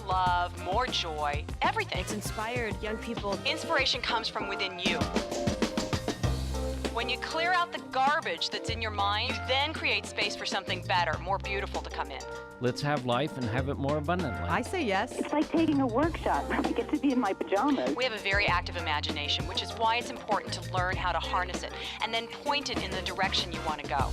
love, more joy, everything. It's inspired young people. Inspiration comes from within you. When you clear out the garbage that's in your mind, you then create space for something better, more beautiful to come in. Let's have life and have it more abundantly. I say yes. It's like taking a workshop. I get to be in my pajamas. We have a very active imagination, which is why it's important to learn how to harness it and then point it in the direction you want to go.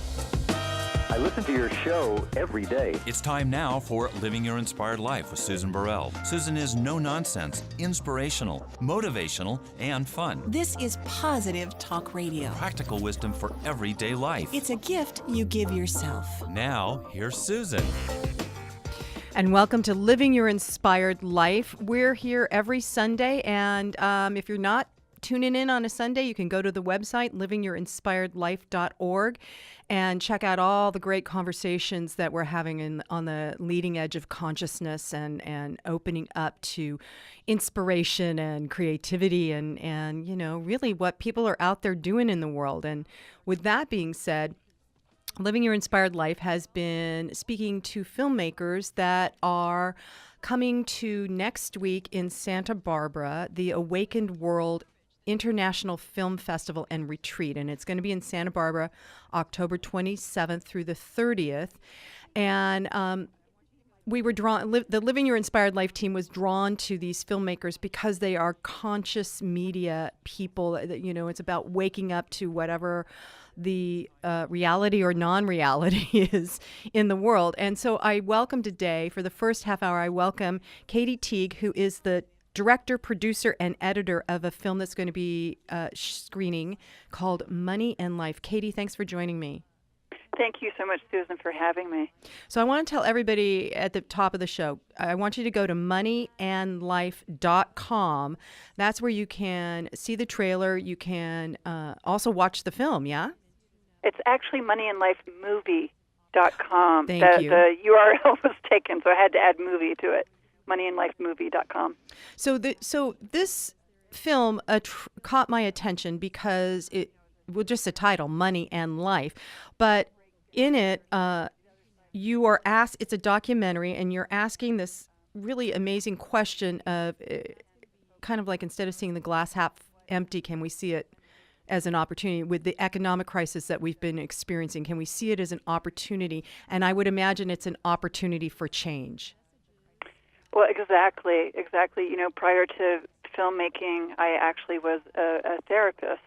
I listen to your show every day. It's time now for Living Your Inspired Life with Susan Burrell. Susan is no-nonsense, inspirational, motivational, and fun. This is positive talk radio. Practical wisdom for everyday life. It's a gift you give yourself. Now, here's Susan. And welcome to Living Your Inspired Life. We're here every Sunday, and if you're not tuning in on a Sunday, you can go to the website, livingyourinspiredlife.org, and check out all the great conversations that we're having on the leading edge of consciousness and opening up to inspiration and creativity and you know, really what people are out there doing in the world. And with that being said, Living Your Inspired Life has been speaking to filmmakers that are coming to next week in Santa Barbara, the Awakened World International Film Festival and Retreat. And it's going to be in Santa Barbara, October 27th through the 30th. And we were drawn, the Living Your Inspired Life team was drawn to these filmmakers because they are conscious media people. That, you know, it's about waking up to whatever the reality or non-reality is in the world. And so I welcome today, for the first half hour, I welcome Katie Teague, who is the director, producer, and editor of a film that's going to be screening called Money and Life. Katie, thanks for joining me. Thank you so much, Susan, for having me. So I want to tell everybody at the top of the show, I want you to go to moneyandlife.com. That's where you can see the trailer. You can also watch the film, yeah? It's actually moneyandlifemovie.com. Thank you. The URL was taken, so I had to add movie to it. moneyandlifemovie.com. So this film caught my attention because just the title, Money and Life, but in it, you are asked, it's a documentary, and you're asking this really amazing question of kind of like, instead of seeing the glass half empty, can we see it as an opportunity? With the economic crisis that we've been experiencing, can we see it as an opportunity? And I would imagine it's an opportunity for change. Well, exactly. You know, prior to filmmaking, I actually was a therapist.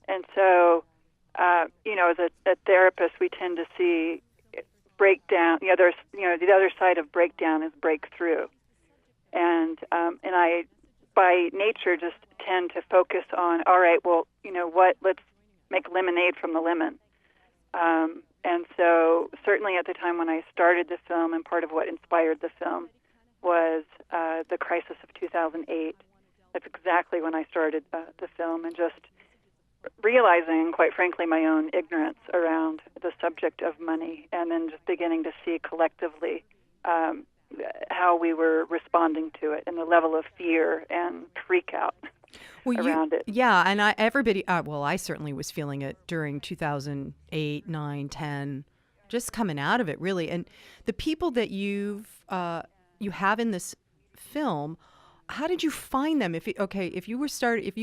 And so, you know, as a therapist, we tend to see breakdown. You know, there's, you know, the other side of breakdown is breakthrough. And I, by nature, just tend to focus on, all right, well, you know what, let's make lemonade from the lemon. And so certainly at the time when I started the film, and part of what inspired the film was the crisis of 2008. That's exactly when I started the film, and just realizing, quite frankly, my own ignorance around the subject of money, and then just beginning to see collectively how we were responding to it and the level of fear and freak out around it. Yeah, and I certainly was feeling it during 2008, 9, 10, just coming out of it, really. And the people that you have in this film, how did you find them? If you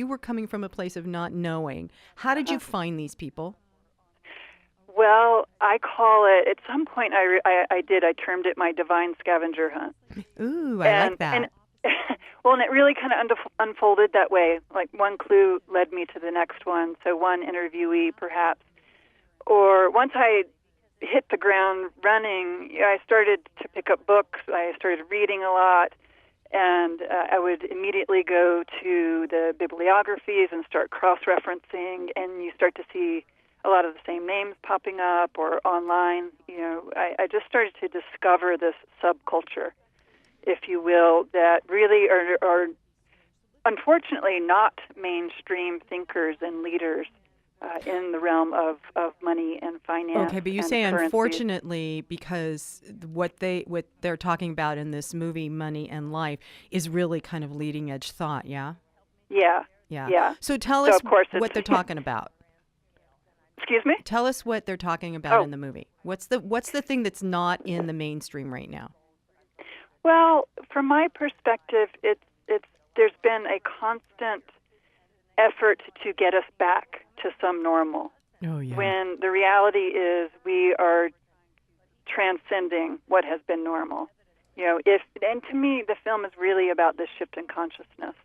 were coming from a place of not knowing, how did you find these people? Well, I call it, at some point I termed it my divine scavenger hunt. Ooh, I like that. And it really kind of unfolded that way. Like, one clue led me to the next one. So one interviewee, perhaps. Or once I hit the ground running, I started to pick up books. I started reading a lot. And I would immediately go to the bibliographies and start cross-referencing, and you start to see a lot of the same names popping up or online. You know, I just started to discover this subculture, if you will, that really are unfortunately not mainstream thinkers and leaders in the realm of money and finance. Okay, but you say currencies. Unfortunately, because what they're talking about in this movie, Money and Life, is really kind of leading edge thought, yeah? Yeah. So tell us of course what they're talking about. Excuse me? Tell us what they're talking about in the movie. What's the thing that's not in the mainstream right now? Well, from my perspective, there's been a constant effort to get us back to some normal. Oh, yeah. When the reality is we are transcending what has been normal. And to me, the film is really about this shift in consciousness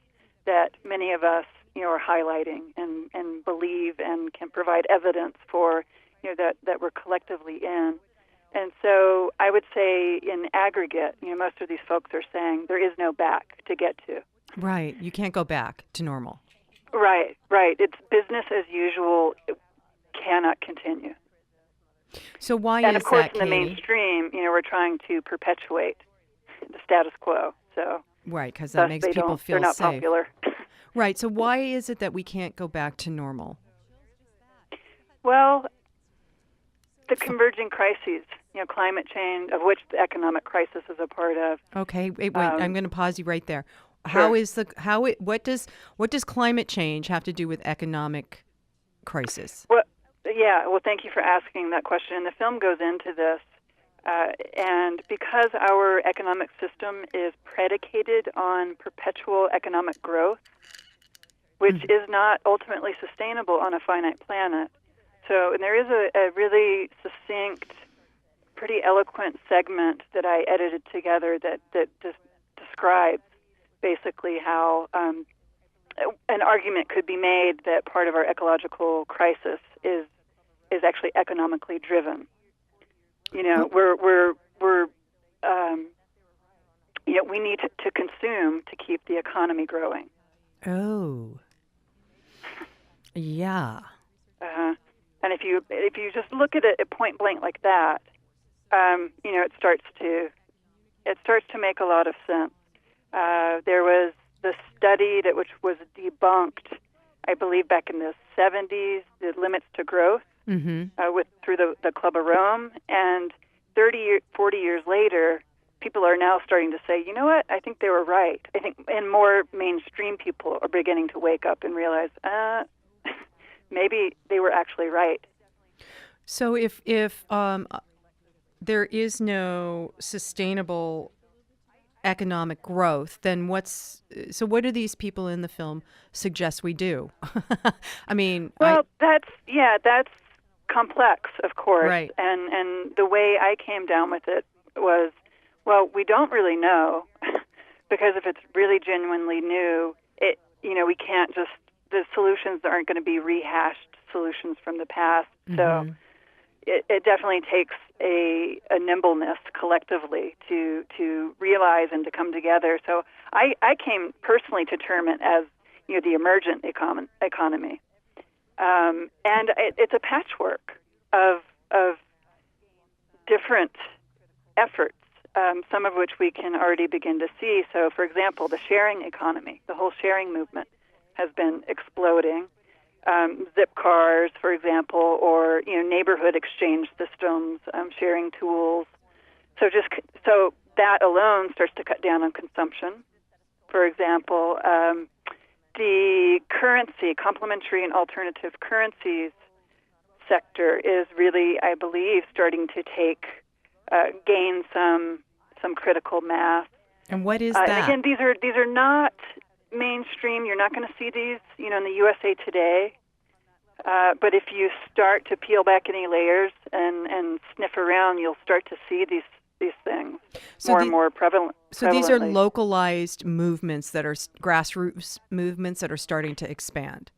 that many of us, are highlighting and believe and can provide evidence for, that we're collectively in. And so I would say in aggregate, most of these folks are saying there is no back to get to. Right. You can't go back to normal. Right. It's business as usual. It cannot continue. So why and is of course, that, in the Katie? mainstream, we're trying to perpetuate the status quo. So right, because that makes people feel they're not safe. popular. Right. So why is it that we can't go back to normal? Well, the converging crises, climate change, of which the economic crisis is a part of. Okay. Wait. I'm going to pause you right there. Sure. What does climate change have to do with economic crisis? Well, thank you for asking that question. And the film goes into this. And because our economic system is predicated on perpetual economic growth, which is not ultimately sustainable on a finite planet. So, and there is a really succinct, pretty eloquent segment that I edited together that just describes basically how an argument could be made that part of our ecological crisis is actually economically driven. We need to consume to keep the economy growing. Oh, yeah. And if you just look at it at point blank like that, it starts to make a lot of sense. There was the study which was debunked, I believe, back in the 70s, the limits to growth, through the Club of Rome, and 40 years later, people are now starting to say, you know what, I think they were right. I think, and more mainstream people are beginning to wake up and realize, maybe they were actually right. So if there is no sustainable economic growth, then what do these people in the film suggest we do? I mean, that's complex, of course. Right. And the way I came down with it was, well, we don't really know, because if it's really genuinely new, we can't just, the solutions aren't going to be rehashed solutions from the past. So it definitely takes a nimbleness collectively to realize and to come together. So I came personally to term it as the emergent economy, and it's a patchwork of different efforts. Some of which we can already begin to see. So, for example, the sharing economy, the whole sharing movement has been exploding. Zip cars, for example, or neighborhood exchange systems, sharing tools. So that alone starts to cut down on consumption. For example, the currency, complementary and alternative currencies sector is really, I believe, starting to gain some critical mass. And what is that? And again, these are not mainstream. You're not going to see these, in the USA Today. But if you start to peel back any layers and sniff around, you'll start to see these things more and more prevalent. So these are localized movements that are grassroots movements that are starting to expand.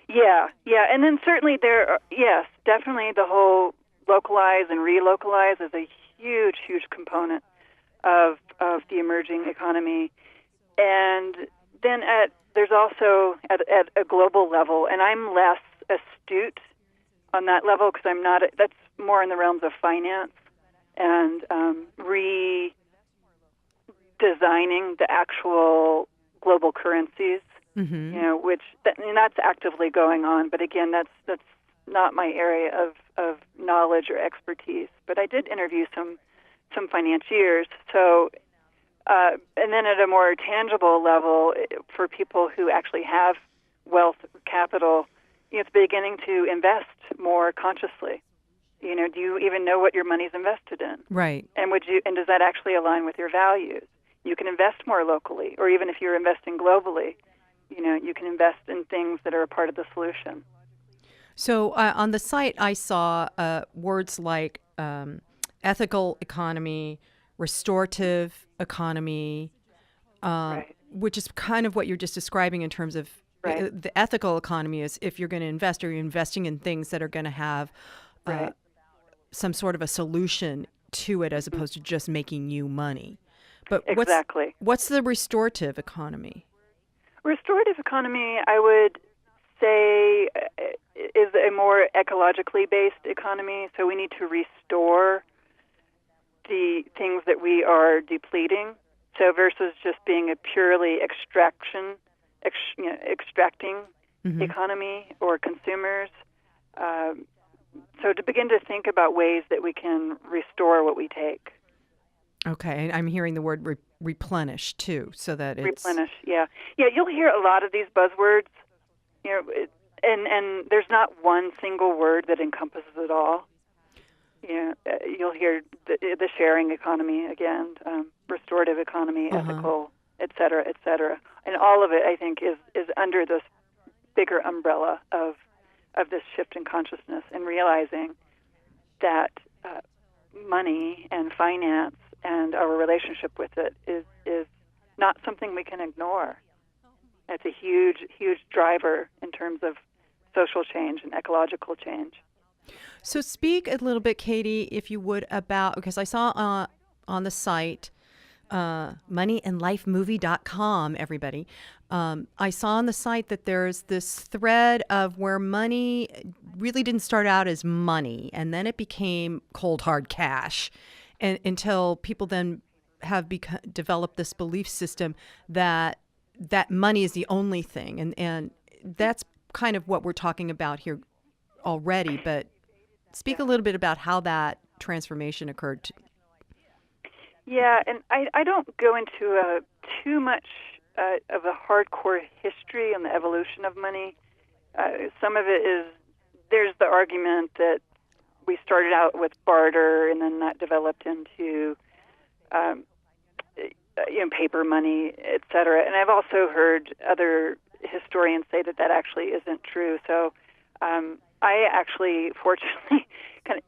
Yeah, and then certainly definitely the whole localize and relocalize is a huge component of the emerging economy. And then there's also at a global level, and I'm less astute on that level because that's more in the realms of finance and redesigning the actual global currencies, and that's actively going on. But again, that's not my area of knowledge or expertise. But I did interview some financiers. So, and then at a more tangible level, for people who actually have wealth, capital, it's beginning to invest more consciously. Do you even know what your money's invested in? Right. And does that actually align with your values? you can invest more locally, or even if you're investing globally, you can invest in things that are a part of the solution. So on the site, I saw words like ethical economy, restorative economy, Right. which is kind of what you're just describing in terms of Right. the ethical economy is if you're going to invest, are you investing in things that are going to have Right. some sort of a solution to it as opposed to just making you money. But Exactly. what's the restorative economy? Restorative economy, I would say, is a more ecologically based economy. So we need to restore the things that we are depleting. So versus just being a purely extracting economy or consumers. So to begin to think about ways that we can restore what we take. Okay, and I'm hearing the word replenish too, so that it's replenish. Yeah. You'll hear a lot of these buzzwords, and there's not one single word that encompasses it all. You'll hear the sharing economy again, restorative economy, ethical, et cetera, and all of it, I think, is under this bigger umbrella of this shift in consciousness and realizing that money and finance and our relationship with it is not something we can ignore. It's a huge driver in terms of social change and ecological change. So speak a little bit, Katie, if you would, about, because I saw on the site, moneyandlifemovie.com, everybody. I saw on the site that there's this thread of where money really didn't start out as money, and then it became cold, hard cash, and until people then have developed this belief system that money is the only thing. And that's kind of what we're talking about here already, but speak a little bit about how that transformation occurred. Yeah, and I don't go into too much of a hardcore history on the evolution of money. Some of it is, there's the argument that we started out with barter and then that developed into paper money, et cetera. And I've also heard other historians say that actually isn't true. So I actually, fortunately, kind of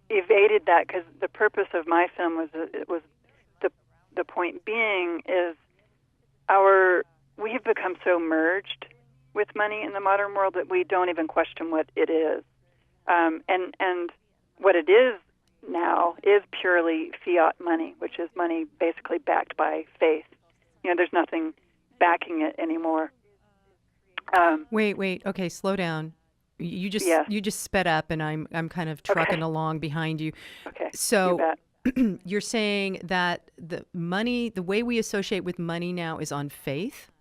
evaded that because the purpose of my film was the point being is we have become so merged with money in the modern world that we don't even question what it is. And what it is now is purely fiat money, which is money basically backed by faith. There's nothing backing it anymore. Wait. Okay, slow down. You just sped up, and I'm kind of trucking along behind you. Okay. So you bet. you're saying that the way we associate with money now is on faith?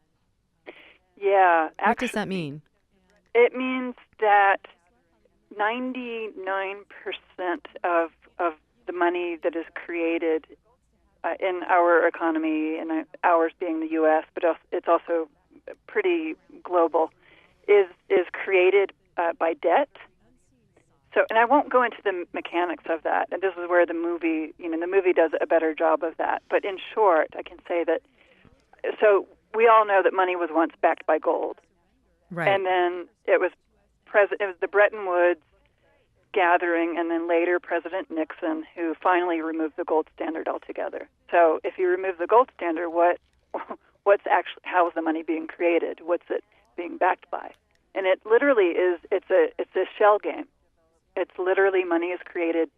Yeah. What does that mean? It means that 99% of the money that is created in our economy, and ours being the U.S., but it's also pretty global, is created by debt. So, and I won't go into the mechanics of that. And this is where the movie does a better job of that. But in short, I can say that. So we all know that money was once backed by gold, right? And then it was the Bretton Woods gathering, and then later President Nixon, who finally removed the gold standard altogether. So if you remove the gold standard, how is the money being created? What's it being backed by? And it literally is. It's a shell game. It's literally money is created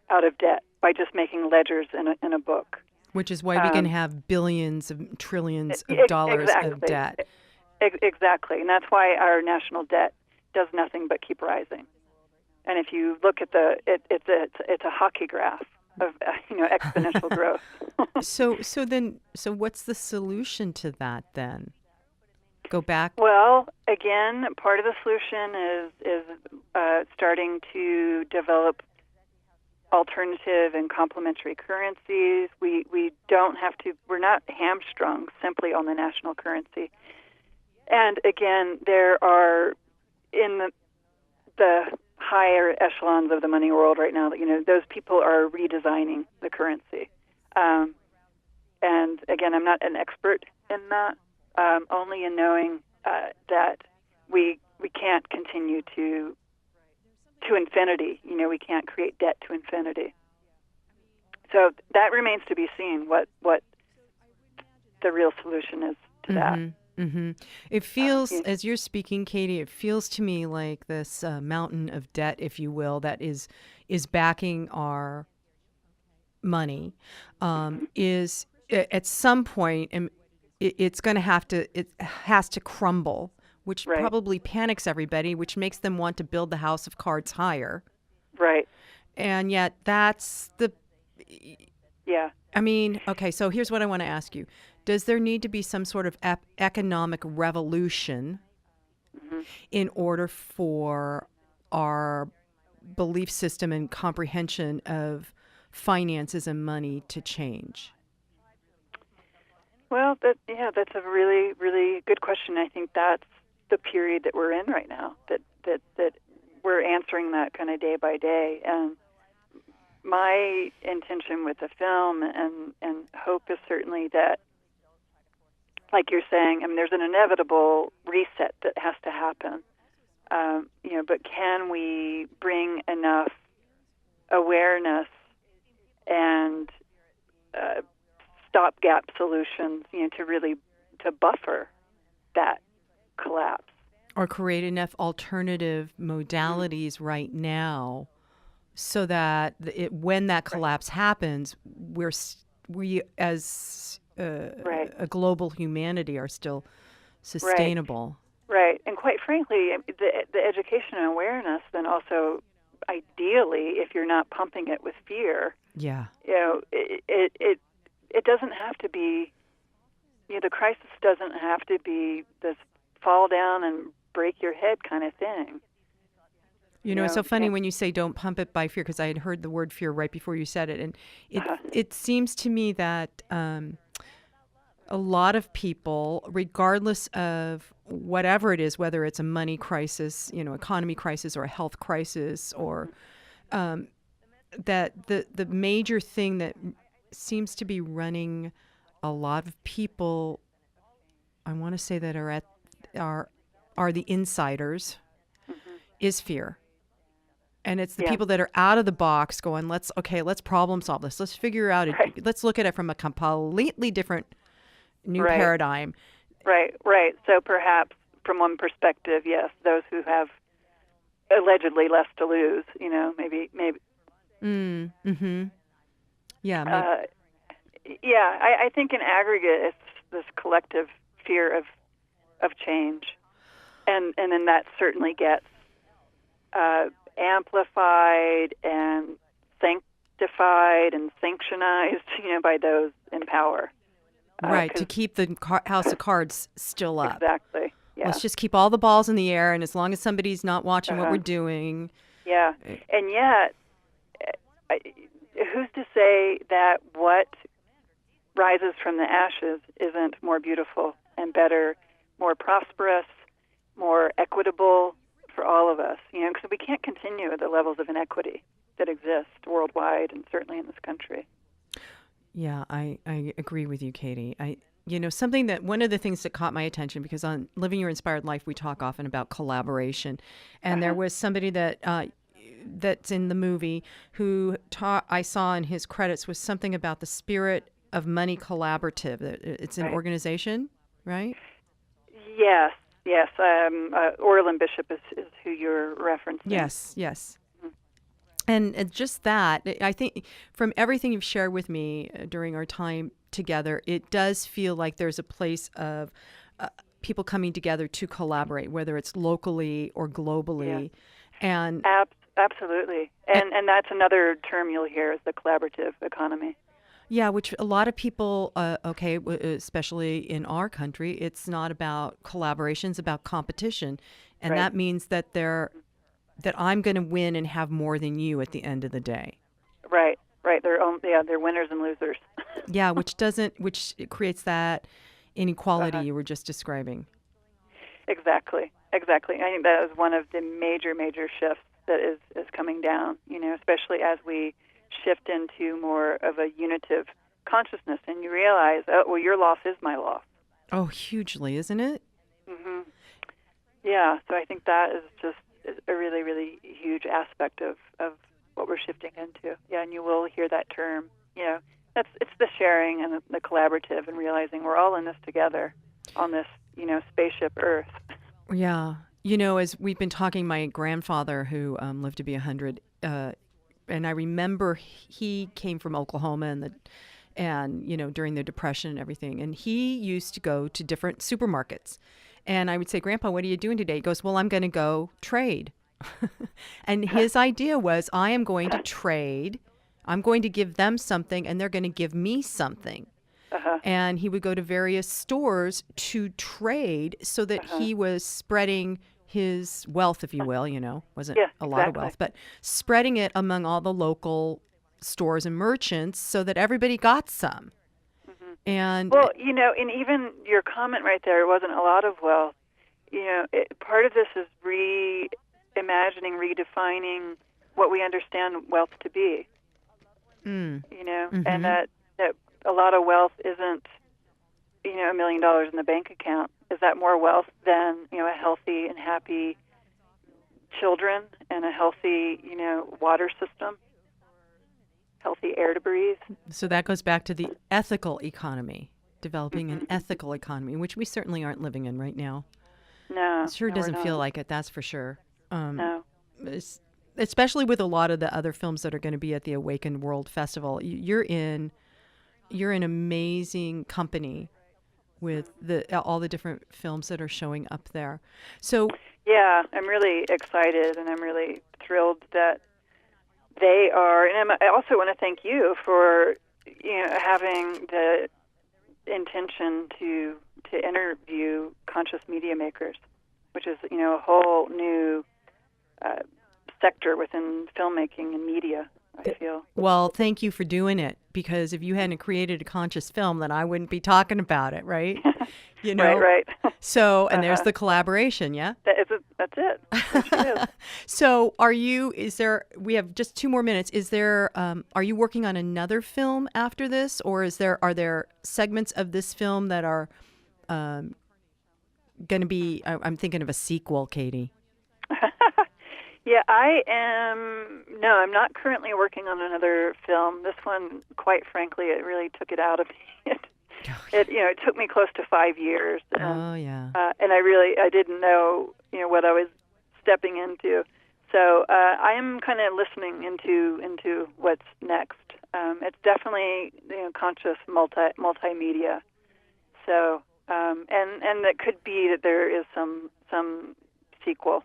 out of debt by just making ledgers in a book. Which is why we can have billions of trillions of dollars of debt. Exactly, and that's why our national debt does nothing but keep rising. And if you look at it's a hockey graph of exponential growth. So what's the solution to that then? Go back? Well, again, part of the solution is starting to develop alternative and complementary currencies. We don't have to. We're not hamstrung simply on the national currency. And again, there are in the higher echelons of the money world right now. Those people are redesigning the currency. And again, I'm not an expert in that, only in knowing that we can't continue to infinity. We can't create debt to infinity. So that remains to be seen. What the real solution is to that. Mm-hmm. It feels, as you're speaking, Katie, it feels to me like this mountain of debt, if you will, that is backing our money, is at some point, and it has to crumble, which probably panics everybody, which makes them want to build the house of cards higher. Right. And yet that's the... Yeah. I mean, okay, so here's what I want to ask you. Does there need to be some sort of economic revolution in order for our belief system and comprehension of finances and money to change? Well, that's a really, really good question. I think that's the period that we're in right now, that we're answering that kind of day by day. And my intention with the film and hope is certainly that, like you're saying, I mean, there's an inevitable reset that has to happen. But can we bring enough awareness and stopgap solutions, to buffer that collapse, or create enough alternative modalities right now, so that when that collapse happens, we as a global humanity are still sustainable. Right. And quite frankly, the education and awareness, then also, ideally, if you're not pumping it with fear, it doesn't have to be, the crisis doesn't have to be this fall down and break your head kind of thing. It's so funny when you say don't pump it by fear, because I had heard the word fear right before you said it. And it seems to me that a lot of people, regardless of whatever it is, whether it's a money crisis, economy crisis, or a health crisis, or that the major thing that seems to be running a lot of people, I want to say that are the insiders, is fear. And it's the people that are out of the box going, let's problem solve this. Let's figure out let's look at it from a completely different new paradigm. Right. So perhaps from one perspective, yes, those who have allegedly less to lose, maybe. Mm-hmm. Yeah. I think in aggregate, it's this collective fear of change, and then that certainly gets amplified and sanctified and sanctionized, by those in power. Right, to keep the house of cards still up. Exactly. Yeah. Let's just keep all the balls in the air, and as long as somebody's not watching what we're doing. Yeah, and yet, who's to say that what rises from the ashes isn't more beautiful and better, more prosperous, more equitable for all of us? Because we can't continue at the levels of inequity that exist worldwide and certainly in this country. Yeah, I agree with you, Katie. Something that one of the things that caught my attention, because on Living Your Inspired Life, we talk often about collaboration. And there was somebody that's in the movie who I saw in his credits was something about the Spirit of Money Collaborative. It's an organization, right? Yes. Orlin Bishop is who you're referencing. Yes. And just that, I think from everything you've shared with me during our time together, it does feel like there's a place of people coming together to collaborate, whether it's locally or globally. Yeah. And absolutely. And that's another term you'll hear is the collaborative economy. Yeah, which a lot of people, especially in our country, it's not about collaboration, it's about competition. And that means that I'm going to win and have more than you at the end of the day. Right. They're winners and losers. Yeah, which creates that inequality you were just describing. Exactly. I think that is one of the major shifts that is coming down, especially as we shift into more of a unitive consciousness, and you realize, oh, well, your loss is my loss. Oh, hugely, isn't it? Hmm. Yeah, so I think that is just a really, really huge aspect of what we're shifting into. Yeah, and you will hear that term. It's the sharing and the collaborative, and realizing we're all in this together on this, spaceship Earth. Yeah. As we've been talking, my grandfather, who lived to be 100, and I remember he came from Oklahoma and during the Depression and everything, and he used to go to different supermarkets. And I would say, Grandpa, what are you doing today? He goes, well, I'm going to go trade. And his idea was, I am going to trade. I'm going to give them something, and they're going to give me something. And he would go to various stores to trade so that he was spreading his wealth, if you will, wasn't a lot of wealth, but spreading it among all the local stores and merchants so that everybody got some. And well, and even your comment right there, it wasn't a lot of wealth. Part of this is reimagining, redefining what we understand wealth to be. And that a lot of wealth isn't, $1 million in the bank account. Is that more wealth than, a healthy and happy children and a healthy, water system? Healthy air to breathe. So that goes back to the ethical economy, developing an ethical economy, which we certainly aren't living in right now. No. It sure doesn't feel like it, that's for sure. No. Especially with a lot of the other films that are going to be at the Awakened World Festival. You're in amazing company with all the different films that are showing up there. So yeah, I'm really excited, and I'm really thrilled that they are, and I also want to thank you for having the intention to interview conscious media makers, which is a whole new sector within filmmaking and media, I feel. Well, thank you for doing it, because if you hadn't created a conscious film, then I wouldn't be talking about it, right? Right. So, and there's the collaboration, yeah? That's it. It sure is. So we have just 2 more minutes. Are you working on another film after this, or are there segments of this film that are going to be, I'm thinking of a sequel, Katie. Yeah, I'm not currently working on another film. This one, quite frankly, it really took it out of me. It took me close to 5 years. And I didn't know, what I was stepping into. So I am kind of listening into what's next. It's definitely, conscious multimedia. So, and it could be that there is some sequel.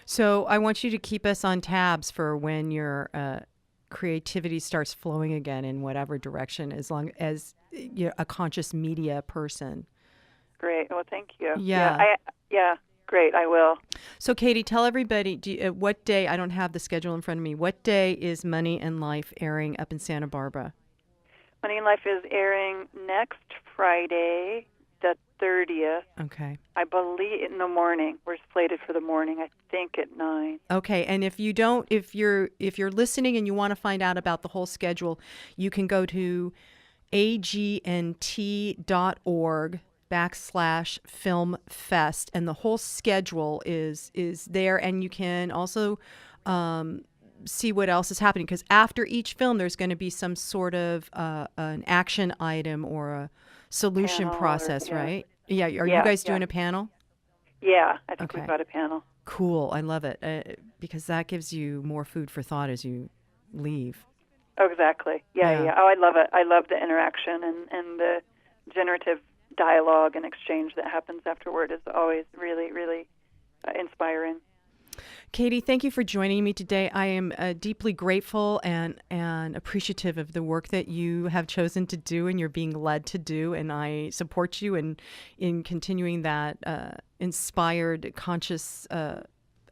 So I want you to keep us on tabs for when your creativity starts flowing again in whatever direction, as long as you're a conscious media person. Great. Well, thank you. Yeah. Great. I will. So, Katie, tell everybody what day. I don't have the schedule in front of me. What day is Money and Life airing up in Santa Barbara? Money and Life is airing next Friday, the 30th. Okay. I believe in the morning. We're slated for the morning, I think at 9. Okay. And if you're listening and you want to find out about the whole schedule, you can go to agnt.org/filmfest, and the whole schedule is there, and you can also see what else is happening, because after each film there's going to be some sort of an action item or a solution process, right? Yeah. Are you guys doing a panel? Yeah, I think we've got a panel. Cool. I love it, because that gives you more food for thought as you leave. Oh, exactly. Yeah. Oh, I love it. I love the interaction and the generative dialogue and exchange that happens afterward is always really, really inspiring. Katie, thank you for joining me today. I am deeply grateful and appreciative of the work that you have chosen to do and you're being led to do, and I support you in continuing that inspired, conscious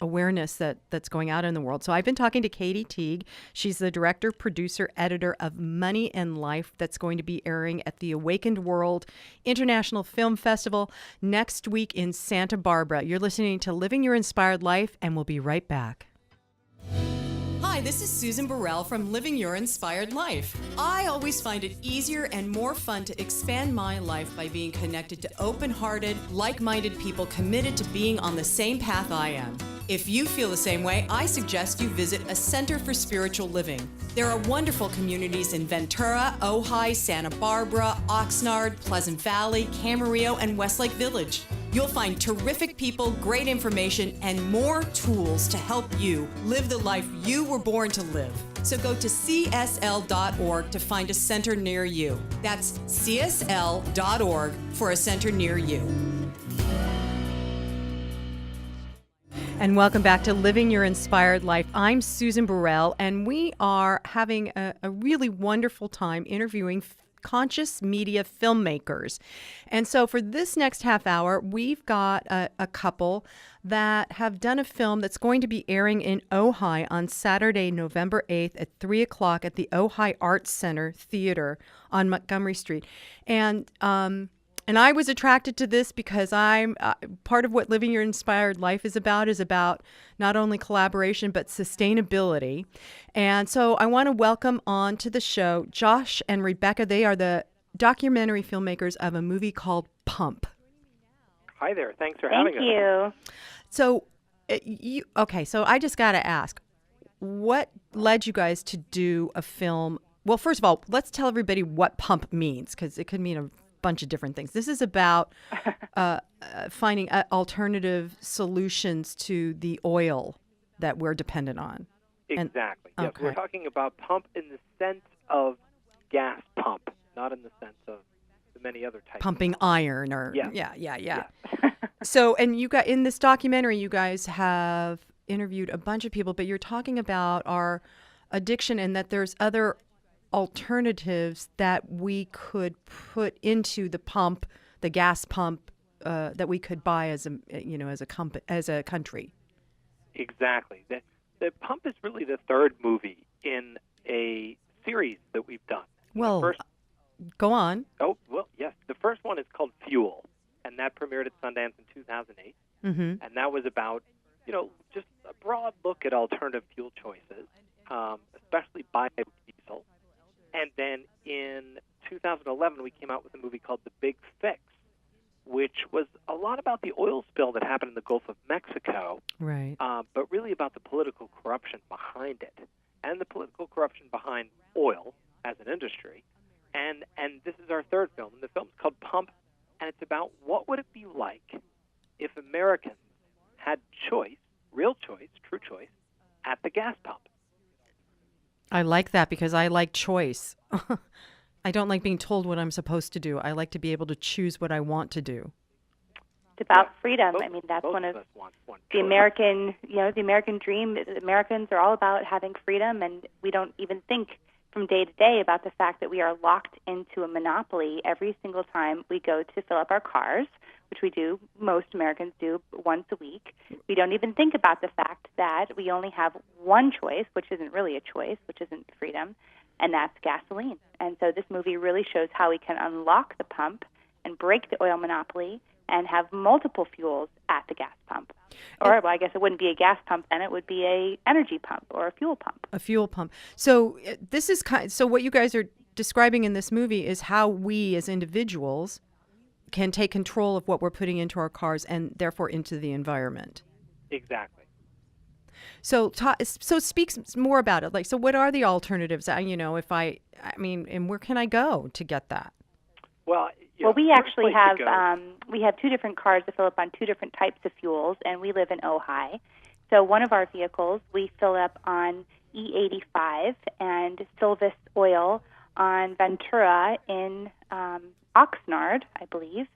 awareness that's going out in the world. So I've been talking to Katie Teague. She's the director, producer, editor of Money and Life, that's going to be airing at the Awakened World International Film Festival next week in Santa Barbara. You're listening to Living Your Inspired Life, and we'll be right back. Hi, this is Susan Burrell from Living Your Inspired Life. I always find it easier and more fun to expand my life by being connected to open-hearted, like-minded people committed to being on the same path I am. If you feel the same way, I suggest you visit a Center for Spiritual Living. There are wonderful communities in Ventura, Ojai, Santa Barbara, Oxnard, Pleasant Valley, Camarillo, and Westlake Village. You'll find terrific people, great information, and more tools to help you live the life you were born to live. So go to csl.org to find a center near you. That's csl.org for a center near you. And welcome back to Living Your Inspired Life. I'm Susan Burrell, and we are having a really wonderful time interviewing conscious media filmmakers. And so for this next half hour, we've got a couple that have done a film that's going to be airing in Ojai on Saturday, November 8th at 3 o'clock at the Ojai Arts Center Theater on Montgomery Street. And I was attracted to this because I'm part of what Living Your Inspired Life is about not only collaboration but sustainability. And so I want to welcome on to the show Josh and Rebecca. They are the documentary filmmakers of a movie called Pump. Hi there. Thanks for having us. Thank you. So, so I just got to ask, what led you guys to do a film? Well, first of all, let's tell everybody what Pump means, because it could mean a bunch of different things. This is about finding alternative solutions to the oil that we're dependent on. Exactly. And, yes, we're talking about pump in the sense of gas pump, not in the sense of the many other types. Pumping iron or Yeah. So, and you got in this documentary, you guys have interviewed a bunch of people, but you're talking about our addiction and that there's other alternatives that we could put into the pump, the gas pump, that we could buy as a country. Exactly. The Pump is really the third movie in a series that we've done. Well, go on. Oh, well, yes. The first one is called Fuel, and that premiered at Sundance in 2008. Mm-hmm. And that was about, just a broad look at alternative fuel choices, especially biodiesel. And then in 2011, we came out with a movie called The Big Fix, which was a lot about the oil spill that happened in the Gulf of Mexico, right? But really about the political corruption behind it, and the political corruption behind oil as an industry. And this is our third film, and the film's called Pump, and it's about what would it be like if Americans had choice, real choice, true choice, at the gas pump. I like that because I like choice. I don't like being told what I'm supposed to do. I like to be able to choose what I want to do. It's about freedom. I mean, that's one of the American, the American dream. Americans are all about having freedom, and we don't even think from day to day about the fact that we are locked into a monopoly every single time we go to fill up our cars, which we do, most Americans do once a week. We don't even think about the fact that we only have one choice, which isn't really a choice, which isn't freedom, and that's gasoline. And so this movie really shows how we can unlock the pump and break the oil monopoly and have multiple fuels at the gas pump. Or, well, I guess it wouldn't be a gas pump then, it would be a energy pump or a fuel pump. A fuel pump. So this is so what you guys are describing in this movie is how we as individuals can take control of what we're putting into our cars and therefore into the environment. Exactly. So speak more about it. Like, so what are the alternatives? And where can I go to get that? Well, we actually have we have two different cars to fill up on two different types of fuels, and we live in Ojai. So one of our vehicles, we fill up on E85 and Silvis oil on Ventura in Oxnard, I believe.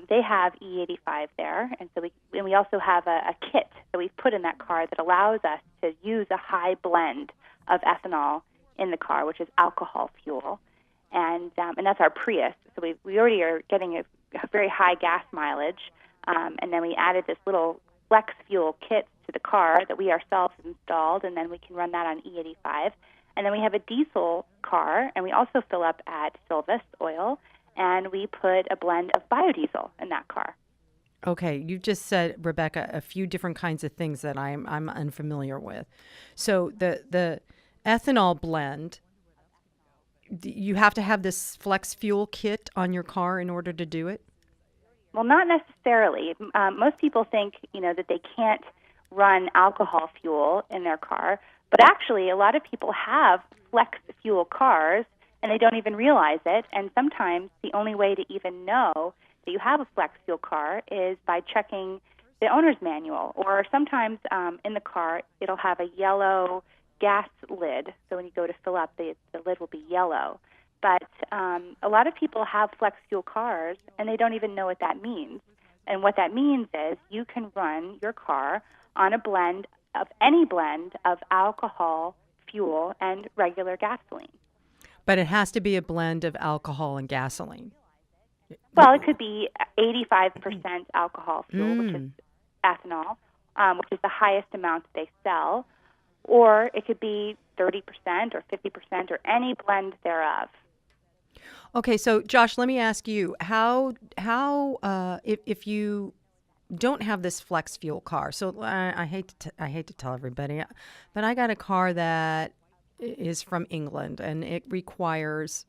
They have E85 there, and so we also have a kit that we've put in that car that allows us to use a high blend of ethanol in the car, which is alcohol fuel, and that's our Prius. So we already are getting a very high gas mileage, and then we added this little flex fuel kit to the car that we ourselves installed, and then we can run that on E85. And then we have a diesel car, and we also fill up at Silvis oil, and we put a blend of biodiesel in that car. Okay, you just said, Rebecca, a few different kinds of things that I'm unfamiliar with. So the ethanol blend, you have to have this flex fuel kit on your car in order to do it? Well, not necessarily. Most people think, that they can't run alcohol fuel in their car, but actually a lot of people have flex fuel cars and they don't even realize it. And sometimes the only way to even know that you have a flex fuel car is by checking the owner's manual, or sometimes in the car it'll have a yellow gas lid. So when you go to fill up, the lid will be yellow. But a lot of people have flex fuel cars, and they don't even know what that means. And what that means is you can run your car on any blend of alcohol, fuel, and regular gasoline. But it has to be a blend of alcohol and gasoline. Well, it could be 85% alcohol fuel, which is ethanol, which is the highest amount that they sell, or it could be 30% or 50% or any blend thereof. Okay, so Josh, let me ask you, how if you don't have this flex fuel car, so I hate to tell everybody, but I got a car that is from England, and it requires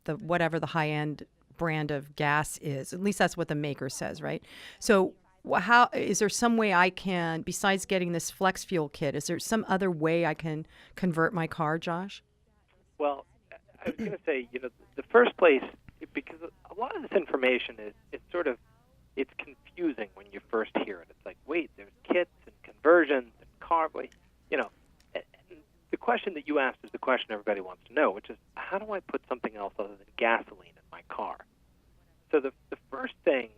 whatever the high end brand of gas is. At least that's what the maker says, right? So how is there some way I can, besides getting this flex fuel kit, is there some other way I can convert my car, Josh? Well, I was going to say, the first place, because a lot of this information it's confusing when you first hear it. It's like, wait, there's kits and conversions and car, the question that you asked is the question everybody wants to know, which is, how do I put something else other than gasoline in my car? So the first thing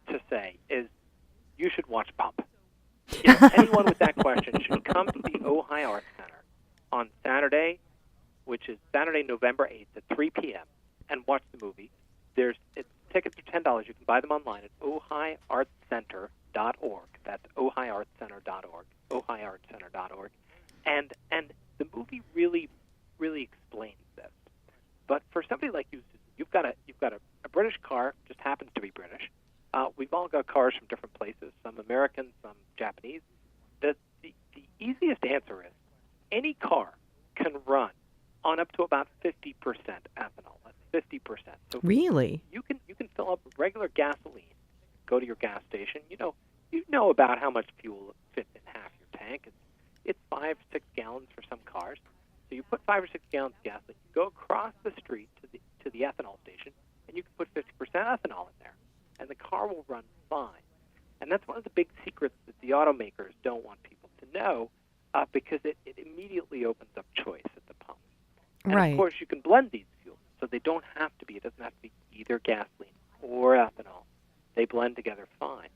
to say is you should watch Pump. Anyone with that question should come to the Ojai Arts Center on Saturday, which is Saturday, November 8th at 3 p.m., and watch the movie. Tickets are $10. You can buy them online at ohiartscenter.org. That's ohiartscenter.org, ohiartscenter.org. And the movie really, really explains this. But for somebody like you, you've got a British car, just happens to be British. We've all got cars from different places, some American, some Japanese. The easiest answer is any car can run on up to about 50% ethanol. That's 50%. So really? You can fill up regular gasoline, go to your gas station. You know about how much fuel fits in half your tank. It's 5 or 6 gallons for some cars. So you put 5 or 6 gallons of gasoline, you go across the street to the ethanol station, and you can put 50% ethanol in there, and the car will run fine. And that's one of the big secrets that the automakers don't want people to know, because it immediately opens up choice at the pump. And right. Of course, you can blend these fuels, so they don't have to be. It doesn't have to be either gasoline or ethanol. They blend together fine.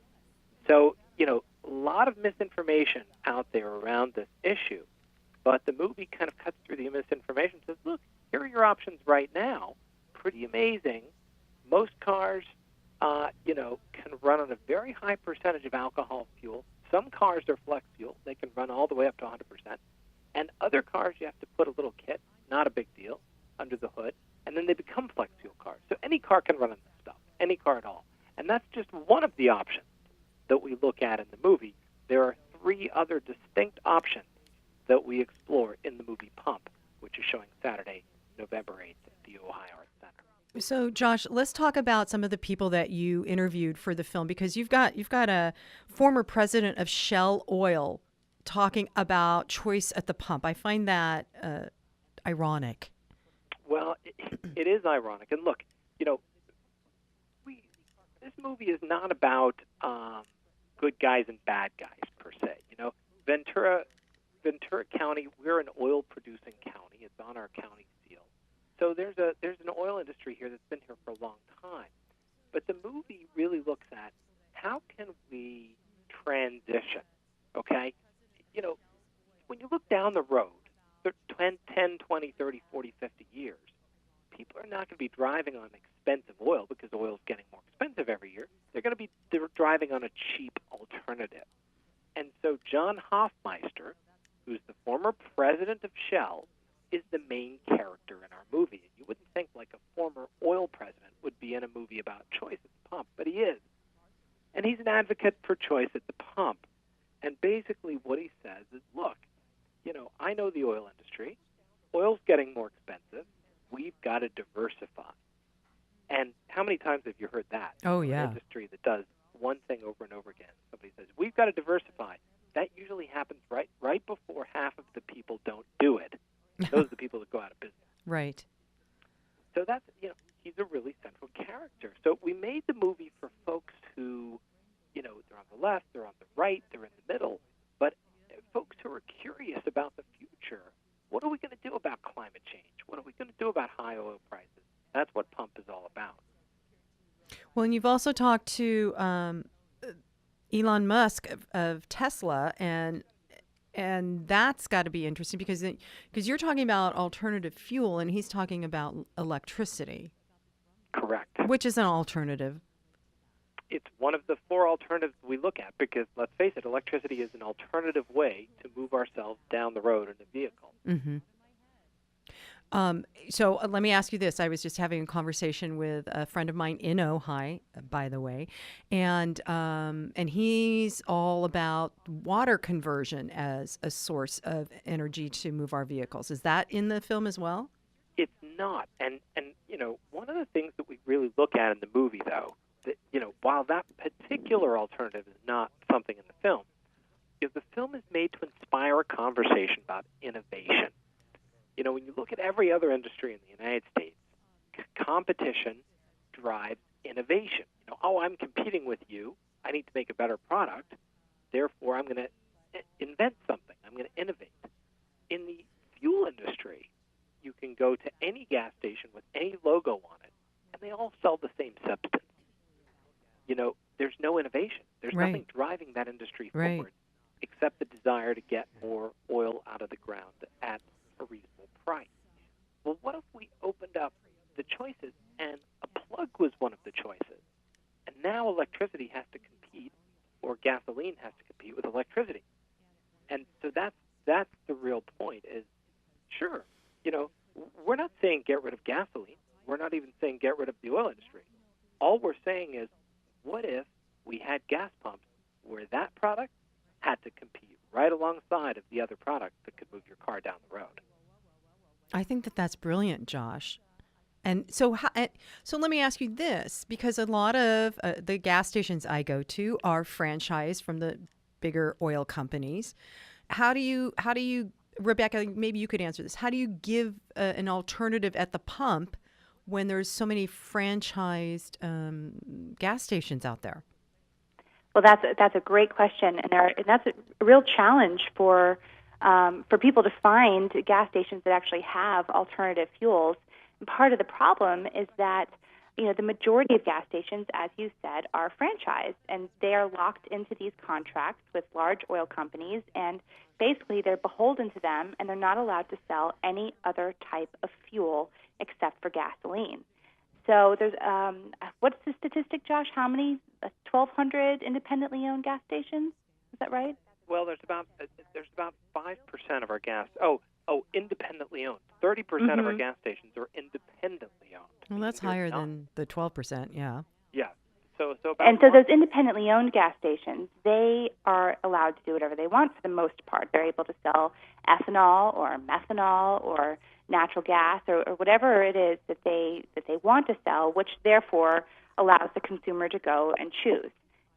So, a lot of misinformation out there around this issue, but the movie kind of cuts through the misinformation and says, look, here are your options right now. Pretty amazing. Most cars, can run on a very high percentage of alcohol fuel. Some cars are flex fuel. They can run all the way up to 100%. And other cars, you have to put a little kit, not a big deal, under the hood, and then they become flex fuel cars. So any car can run on this stuff, any car at all. And that's just one of the options that we look at in the movie. There are 3 other distinct options that we explore in the movie Pump, which is showing Saturday, November 8th at the Ojai Arts Center. So, Josh, let's talk about some of the people that you interviewed for the film, because you've got a former president of Shell Oil talking about choice at the pump. I find that ironic. Well, it is ironic. And look, this movie is not about good guys and bad guys per se. Ventura County, we're an oil-producing county. It's on our county seal. So there's an oil industry here that's been here for a long time. But the movie really looks at how can we transition, okay? When you look down the road, 10, 20, 30, 40, 50 years, people are not going to be driving on expensive oil because oil is getting more expensive every year. They're going to be driving on a cheap alternative. And so John Hofmeister, who's the former president of Shell, is the main character in our movie. And you wouldn't think like a former oil president would be in a movie about choice at the pump, but he is. And And he's an advocate for choice at the pump. And basically what he says is, look, I know the oil industry. Oil's getting more expensive. We've got to diversify. And how many times have you heard that? Oh, yeah. An industry that does one thing over and over again. Somebody says, we've got to diversify. That usually happens right before half of the people don't do it. Those are the people that go out of business. Right. So that's, he's a really central character. So we made the movie for folks who, they're on the left, they're on the right, they're in the middle, but folks who are curious about the future. What are we going to do about climate change? What are we going to do about high oil prices? That's what Pump is all about. Well, and you've also talked to Elon Musk of Tesla, and that's got to be interesting because you're talking about alternative fuel, and he's talking about electricity. Correct. Which is an alternative. It's one of the four alternatives we look at because, let's face it, electricity is an alternative way to move ourselves down the road in a vehicle. Mm-hmm. So let me ask you this. I was just having a conversation with a friend of mine in Ojai, by the way, and he's all about water conversion as a source of energy to move our vehicles. Is that in the film as well? It's not. And one of the things that we really look at in the movie, though, that, while that particular alternative is not something in the film, is the film is made to inspire a conversation about innovation. When you look at every other industry in the United States, competition drives innovation. I'm competing with you. I need to make a better product. Therefore, I'm going to invent something. I'm going to innovate. In the fuel industry, you can go to any gas station with any logo on it, and they all sell the same substance. There's no innovation. There's nothing driving that industry forward except the desire to get more oil out of the ground at a reasonable price. Well, what if we opened up the choices and a plug was one of the choices? And now electricity has to compete, or gasoline has to compete with electricity. And so that's the real point is, sure, we're not saying get rid of gasoline. We're not even saying get rid of the oil industry. All we're saying is, what if we had gas pumps where that product had to compete right alongside of the other product that could move your car down the road? I think that's brilliant, Josh. And so let me ask you this, because a lot of the gas stations I go to are franchised from the bigger oil companies. How do you, Rebecca, maybe you could answer this. How do you give an alternative at the pump when there's so many franchised gas stations out there? Well, that's a great question, and that's a real challenge for people to find gas stations that actually have alternative fuels. And part of the problem is that the majority of gas stations, as you said, are franchised, and they are locked into these contracts with large oil companies, and basically they're beholden to them, and they're not allowed to sell any other type of fuel except for gasoline. So there's what's the statistic, Josh? How many? 1,200 independently owned gas stations? Is that right? Well, there's about 5% of our gas. Independently owned. 30% of our gas stations are independently owned. Well, that's higher than the 12%. Yeah. Yeah. So those independently owned gas stations, they are allowed to do whatever they want for the most part. They're able to sell ethanol or methanol or natural gas or whatever it is that they want to sell, which therefore allows the consumer to go and choose.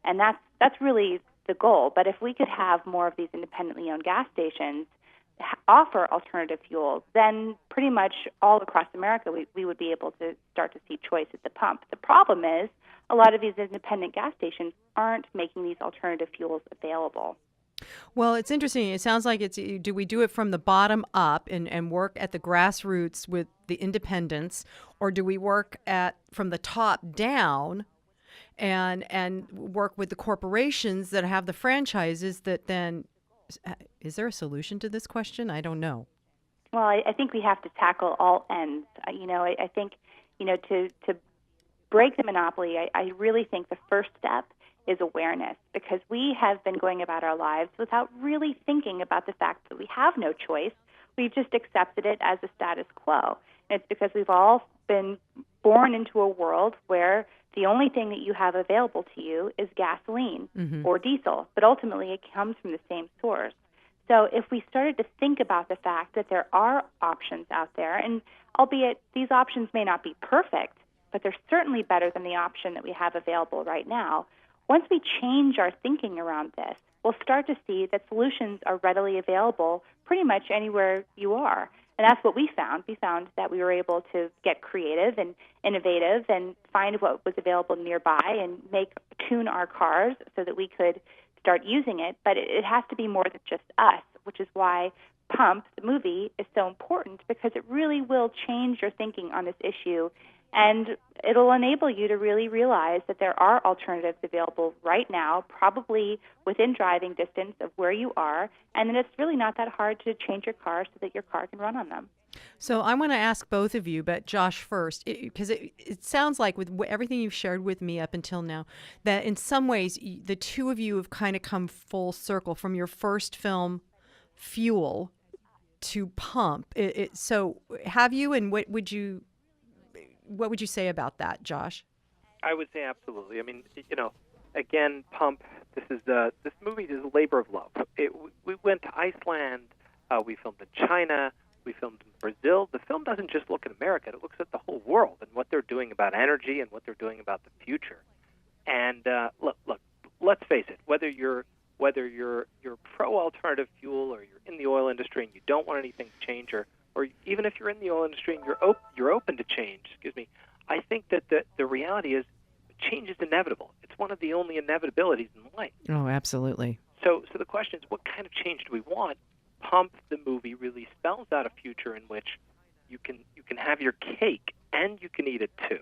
And that's really the goal. But if we could have more of these independently owned gas stations offer alternative fuels, then pretty much all across America we would be able to start to see choice at the pump. The problem is a lot of these independent gas stations aren't making these alternative fuels available. Well, it's interesting. It sounds like do we do it from the bottom up and work at the grassroots with the independents, or do we work from the top down and work with the corporations that have the franchises that then... Is there a solution to this question? I don't know. Well, I think we have to tackle all ends. I think, to break the monopoly, I really think the first step is awareness, because we have been going about our lives without really thinking about the fact that we have no choice. We've just accepted it as a status quo. And it's because we've all been born into a world where the only thing that you have available to you is gasoline or diesel, but ultimately it comes from the same source. So if we started to think about the fact that there are options out there, and albeit these options may not be perfect, but they're certainly better than the option that we have available right now, once we change our thinking around this, we'll start to see that solutions are readily available pretty much anywhere you are. And that's what we found. We found that we were able to get creative and innovative and find what was available nearby and tune our cars so that we could start using it. But it has to be more than just us, which is why Pump, the movie, is so important, because it really will change your thinking on this issue. And it'll enable you to really realize that there are alternatives available right now, probably within driving distance of where you are, and that it's really not that hard to change your car so that your car can run on them. So I want to ask both of you, but Josh first, because it sounds like with everything you've shared with me up until now, that in some ways the two of you have kind of come full circle from your first film, Fuel, to Pump. So have you, and what would you say about that, Josh? I would say absolutely. I mean, again, Pump. This movie is a labor of love. We went to Iceland. We filmed in China. We filmed in Brazil. The film doesn't just look at America; it looks at the whole world and what they're doing about energy and what they're doing about the future. And look. Let's face it. Whether you're pro alternative fuel or you're in the oil industry and you don't want anything to change, or even if you're in the oil industry and you're open to change, I think that the reality is change is inevitable. It's one of the only inevitabilities in life. Oh, absolutely. So the question is, what kind of change do we want? Pump, the movie, really spells out a future in which you can have your cake and you can eat it too.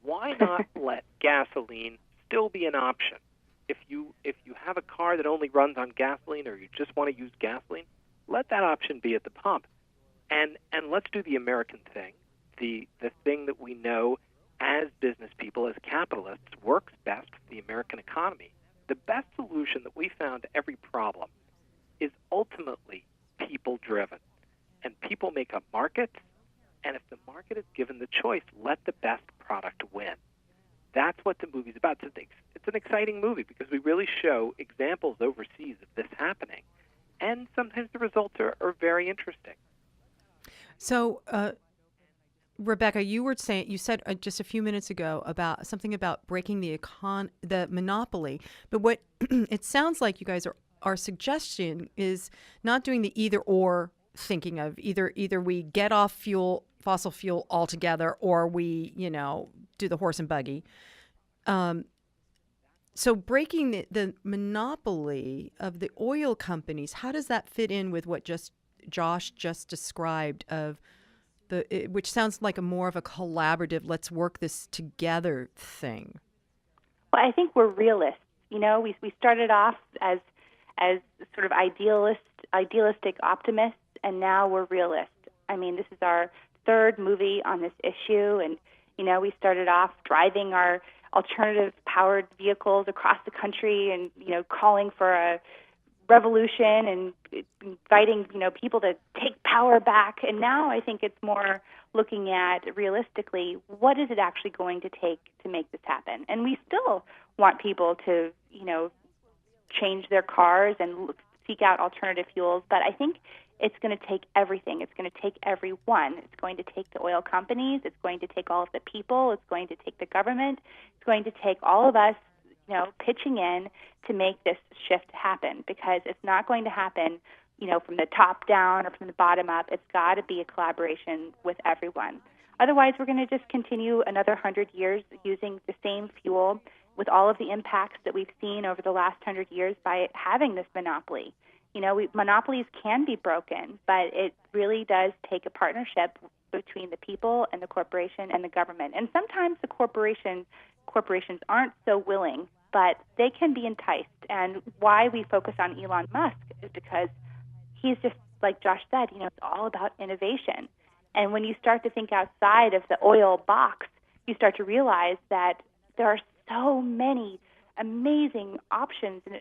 Why not let gasoline still be an option? If you have a car that only runs on gasoline, or you just want to use gasoline, let that option be at the pump. And let's do the American thing, the thing that we know as business people, as capitalists, works best for the American economy. The best solution that we found to every problem is ultimately people-driven. And people make up markets, and if the market is given the choice, let the best product win. That's what the movie's about. It's an exciting movie because we really show examples overseas of this happening. And sometimes the results are very interesting. So, Rebecca, you said just a few minutes ago about something about breaking the monopoly. But what it sounds like you guys are suggesting is not doing the either or thinking of either we get off fossil fuel altogether, or we do the horse and buggy. So breaking the monopoly of the oil companies, how does that fit in with what Josh just described, which sounds like more of a collaborative, let's work this together thing? Well, I think we're realists. We started off as sort of idealistic optimists, and now we're realists. I mean, this is our third movie on this issue, and we started off driving our alternative-powered vehicles across the country, and calling for a revolution and inviting people to take power back. And now I think it's more looking at realistically, what is it actually going to take to make this happen? And we still want people to change their cars and seek out alternative fuels, but I think it's going to take everything. It's going to take everyone. It's going to take the oil companies. It's going to take all of the people. It's going to take the government. It's going to take all of us, pitching in to make this shift happen, because it's not going to happen, from the top down or from the bottom up. It's got to be a collaboration with everyone. Otherwise, we're going to just continue another 100 years using the same fuel with all of the impacts that we've seen over the last 100 years by having this monopoly. Monopolies can be broken, but it really does take a partnership between the people and the corporation and the government. And sometimes the corporations aren't so willing, but they can be enticed. And why we focus on Elon Musk is because he's just, like Josh said, it's all about innovation. And when you start to think outside of the oil box, you start to realize that there are so many amazing options and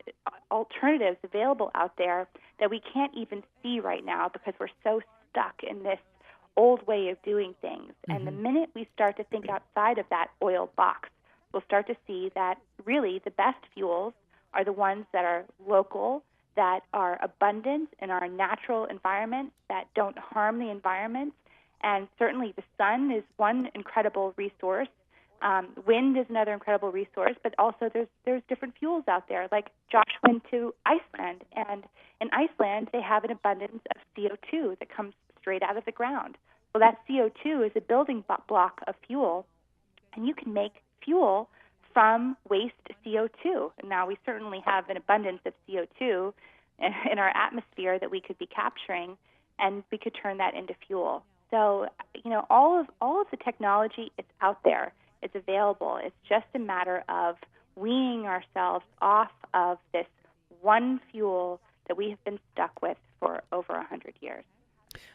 alternatives available out there that we can't even see right now because we're so stuck in this old way of doing things. And the minute we start to think outside of that oil box, we'll start to see that really the best fuels are the ones that are local, that are abundant in our natural environment, that don't harm the environment. And certainly the sun is one incredible resource. Wind is another incredible resource, but also there's different fuels out there. Like Josh went to Iceland, and in Iceland they have an abundance of CO2 that comes straight out of the ground. Well, that CO2 is a building block of fuel, and you can make fuel from waste CO2. And now we certainly have an abundance of CO2 in our atmosphere that we could be capturing, and we could turn that into fuel. So, all of the technology, it's out there. It's available. It's just a matter of weaning ourselves off of this one fuel that we have been stuck with for over 100 years.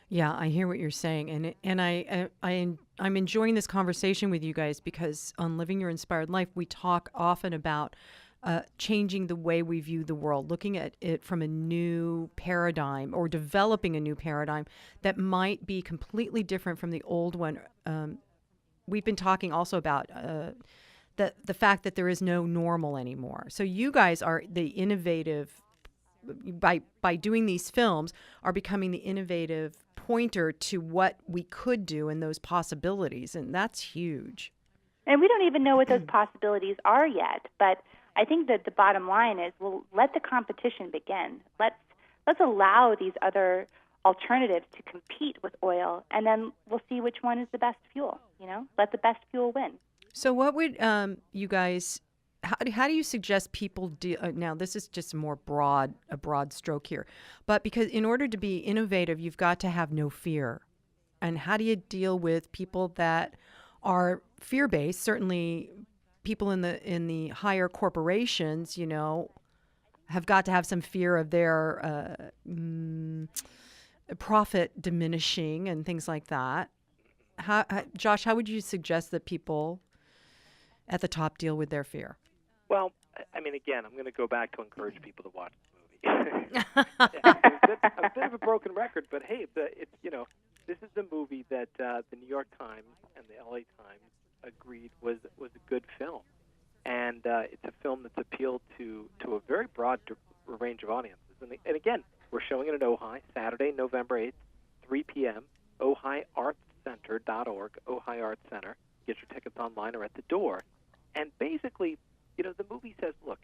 Yeah, I hear what you're saying, and I'm enjoying this conversation with you guys because on Living Your Inspired Life, we talk often about changing the way we view the world, looking at it from a new paradigm or developing a new paradigm that might be completely different from the old one. We've been talking also about the fact that there is no normal anymore. So you guys are the innovative, by doing these films, are becoming the innovative pointer to what we could do and those possibilities, and that's huge. And we don't even know what those possibilities are yet, but I think that the bottom line is, well, let the competition begin. Let's allow these other alternatives to compete with oil, and then we'll see which one is the best fuel. Let the best fuel win. So what would you guys, how do you suggest people do, now this is just a broad stroke here, but because in order to be innovative, you've got to have no fear. And how do you deal with people that are fear-based? Certainly people in the higher corporations, have got to have some fear of their profit diminishing and things like that. Josh, how would you suggest that people at the top deal with their fear? Well, again, I'm going to go back to encourage people to watch the movie. a bit of a broken record, but hey, this is a movie that the New York Times and the LA Times agreed was a good film, and it's a film that's appealed to a very broad range of audiences. And again, we're showing it at Ojai Saturday, November 8th, 3 p.m. OhaiArtsCenter.org, Ojai Arts Center. Get your tickets online or at the door. And basically, the movie says, look,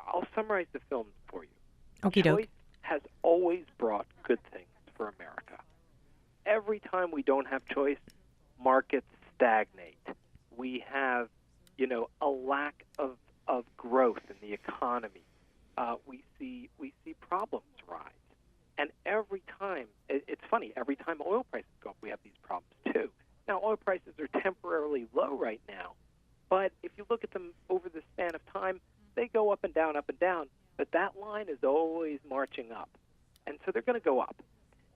I'll summarize the film for you. Okie doke. Choice has always brought good things for America. Every time we don't have choice, markets stagnate. We have, a lack of growth in the economy. We see problems rise. And every time, it's funny, every time oil prices go up, we have these problems too. Now, oil prices are temporarily low right now, but if you look at them over the span of time, they go up and down, but that line is always marching up. And so they're going to go up.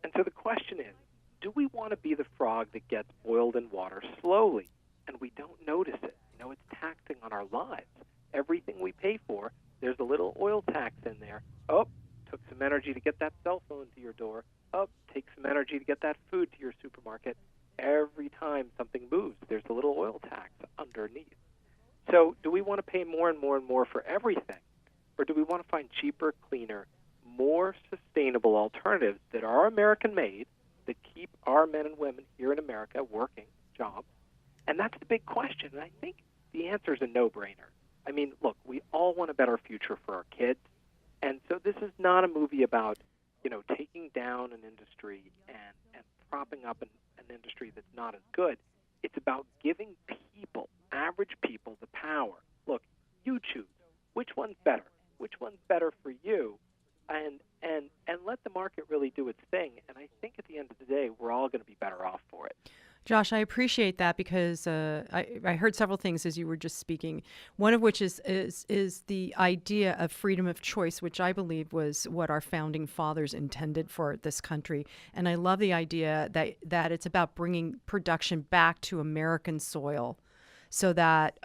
And so the question is, do we want to be the frog that gets boiled in water slowly and we don't notice it? It's taxing on our lives. Everything we pay for, there's a little oil tax in there. Oh, took some energy to get that cell phone to your door. Oh, takes some energy to get that food to your supermarket. Every time something moves, there's a little oil tax underneath. So do we want to pay more and more and more for everything? Or do we want to find cheaper, cleaner, more sustainable alternatives that are American-made, that keep our men and women here in America working jobs? And that's the big question. And I think the answer is a no-brainer. Look, we all want a better future for our kids. And so this is not a movie about, taking down an industry and propping up an industry that's not as good. It's about giving people, average people, the power. Look, you choose. Which one's better? Which one's better for you? And let the market really do its thing. And I think at the end of the day, we're all going to be better off for it. Josh, I appreciate that because I heard several things as you were just speaking. One of which is the idea of freedom of choice, which I believe was what our founding fathers intended for this country. And I love the idea that it's about bringing production back to American soil, so that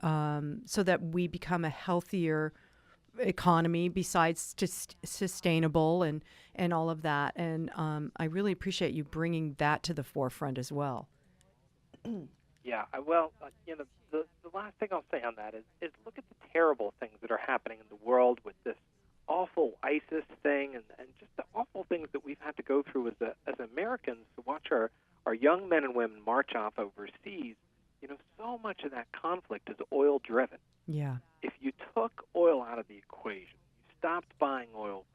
we become a healthier economy besides just sustainable and all of that. And I really appreciate you bringing that to the forefront as well. Yeah, the last thing I'll say on that is look at the terrible things that are happening in the world with this awful ISIS thing and just the awful things that we've had to go through as Americans to watch our young men and women march off overseas. So much of that conflict is oil-driven. Yeah. If you took oil out of the equation, you stopped buying oil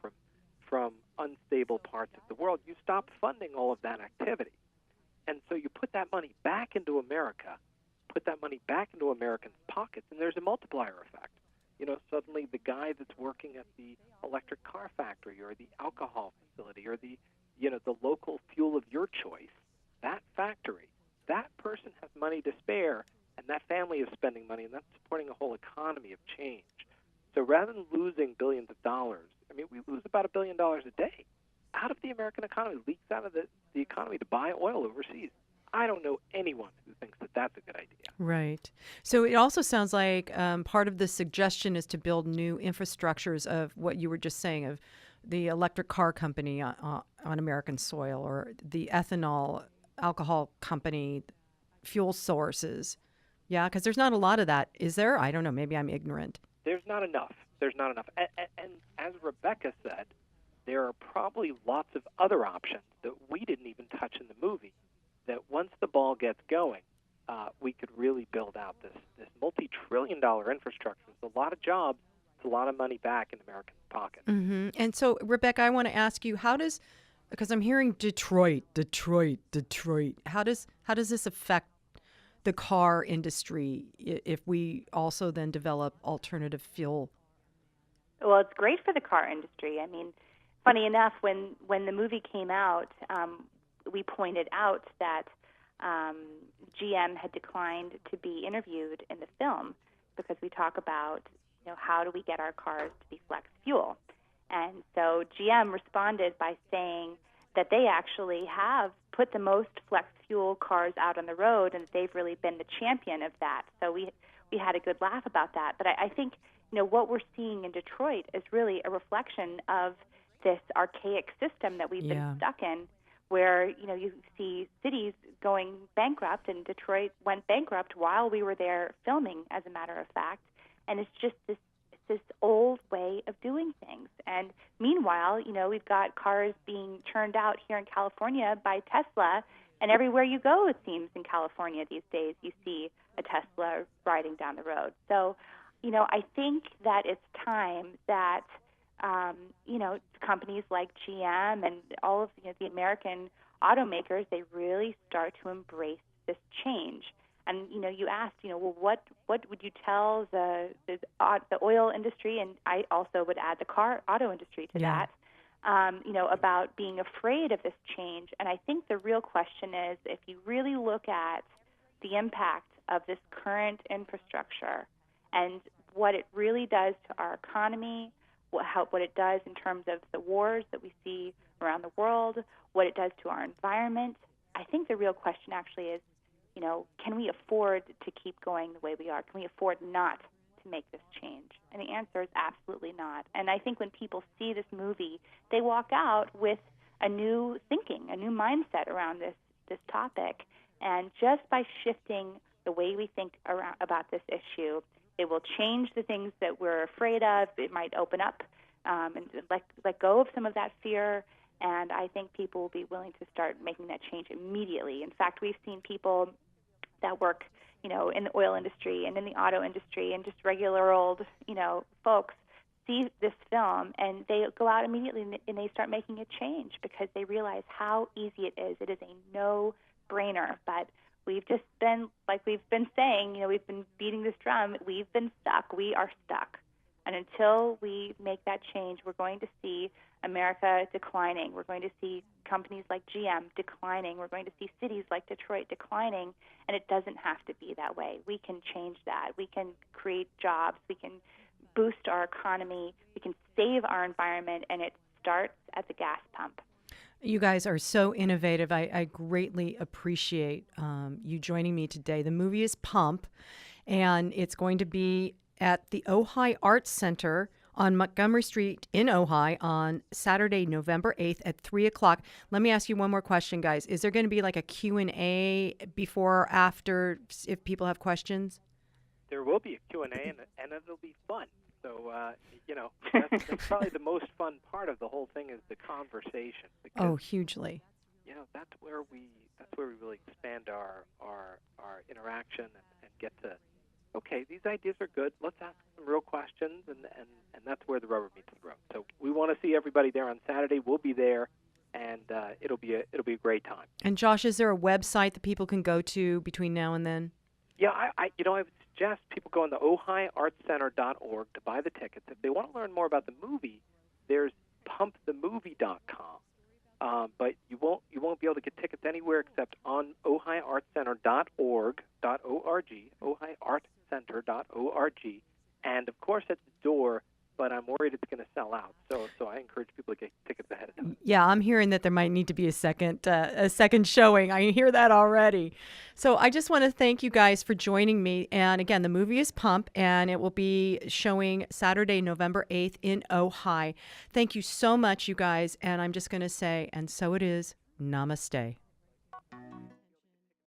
from unstable parts of the world, you stopped funding all of that activity. And so you put that money back into America, put that money back into Americans' pockets, and there's a multiplier effect. Suddenly the guy that's working at the electric car factory or the alcohol facility or the local fuel of your choice, that factory, that person has money to spare, and that family is spending money, and that's supporting a whole economy of change. So rather than losing billions of dollars, we lose about $1 billion a day out of the American economy, leaks out of the economy to buy oil overseas. I don't know anyone who thinks that that's a good idea. Right. So it also sounds like part of the suggestion is to build new infrastructures of what you were just saying, of the electric car company on American soil, or the ethanol alcohol company, fuel sources. Yeah, because there's not a lot of that, is there? I don't know. Maybe I'm ignorant. There's not enough. And as Rebecca said, there are probably lots of other options that we didn't even touch in the movie, that once the ball gets going, we could really build out this multi-trillion-dollar infrastructure. It's a lot of jobs. It's a lot of money back in American pockets. Mm-hmm. And so, Rebecca, I want to ask you, because I'm hearing Detroit. How does this affect the car industry if we also then develop alternative fuel? Well, it's great for the car industry. Funny enough, when the movie came out, we pointed out that GM had declined to be interviewed in the film because we talk about, how do we get our cars to be flex fuel? And so GM responded by saying that they actually have put the most flex fuel cars out on the road, and they've really been the champion of that. So we had a good laugh about that. But I think, what we're seeing in Detroit is really a reflection of this archaic system that we've been stuck in, where, you see cities going bankrupt, and Detroit went bankrupt while we were there filming, as a matter of fact. And it's just this old way of doing things. And meanwhile, we've got cars being churned out here in California by Tesla, and everywhere you go, it seems, in California these days, you see a Tesla riding down the road. So, I think that it's time that companies like GM and all of the American automakers, they really start to embrace this change. And you asked, well, what would you tell the oil industry, and I also would add the auto industry to that, about being afraid of this change. And I think the real question is, if you really look at the impact of this current infrastructure and what it really does to our economy, what it does in terms of the wars that we see around the world, what it does to our environment, I think the real question actually is, can we afford to keep going the way we are? Can we afford not to make this change? And the answer is absolutely not. And I think when people see this movie, they walk out with a new thinking, a new mindset around this topic. And just by shifting the way we think about this issue, it will change the things that we're afraid of. It might open up and let go of some of that fear. And I think people will be willing to start making that change immediately. In fact, we've seen people that work, in the oil industry and in the auto industry and just regular old, folks see this film and they go out immediately and they start making a change because they realize how easy it is. It is a no-brainer. But we've just been, like we've been saying, we've been beating this drum. We've been stuck. We are stuck. And until we make that change, we're going to see America declining. We're going to see companies like GM declining. We're going to see cities like Detroit declining. And it doesn't have to be that way. We can change that. We can create jobs. We can boost our economy. We can save our environment. And it starts at the gas pump. You guys are so innovative. I greatly appreciate you joining me today. The movie is Pump, and it's going to be at the Ojai Arts Center on Montgomery Street in Ojai on Saturday, November 8th at 3 o'clock. Let me ask you one more question, guys. Is there going to be like a Q&A before or after if people have questions? There will be a Q&A, and it'll be fun. So, that's probably the most fun part of the whole thing is the conversation. Because, hugely. That's where we really expand our interaction and get to, okay, these ideas are good. Let's ask some real questions, and that's where the rubber meets the road. So we want to see everybody there on Saturday. We'll be there, and it'll be a great time. And Josh, is there a website that people can go to between now and then? Yeah, I would suggest people go on the OhioArtsCenter.org to buy the tickets. If they want to learn more about the movie, there's pumpthemovie.com. But you won't be able to get tickets anywhere except on OhioArtsCenter.org, OhioArtsCenter.org, and of course at the door. But I'm worried it's going to sell out, so I encourage people to get tickets ahead of time. Yeah, I'm hearing that there might need to be a second showing. I hear that already. So I just want to thank you guys for joining me. And again, the movie is Pump, and it will be showing Saturday, November 8th in Ojai. Thank you so much, you guys. And I'm just going to say, and so it is, namaste.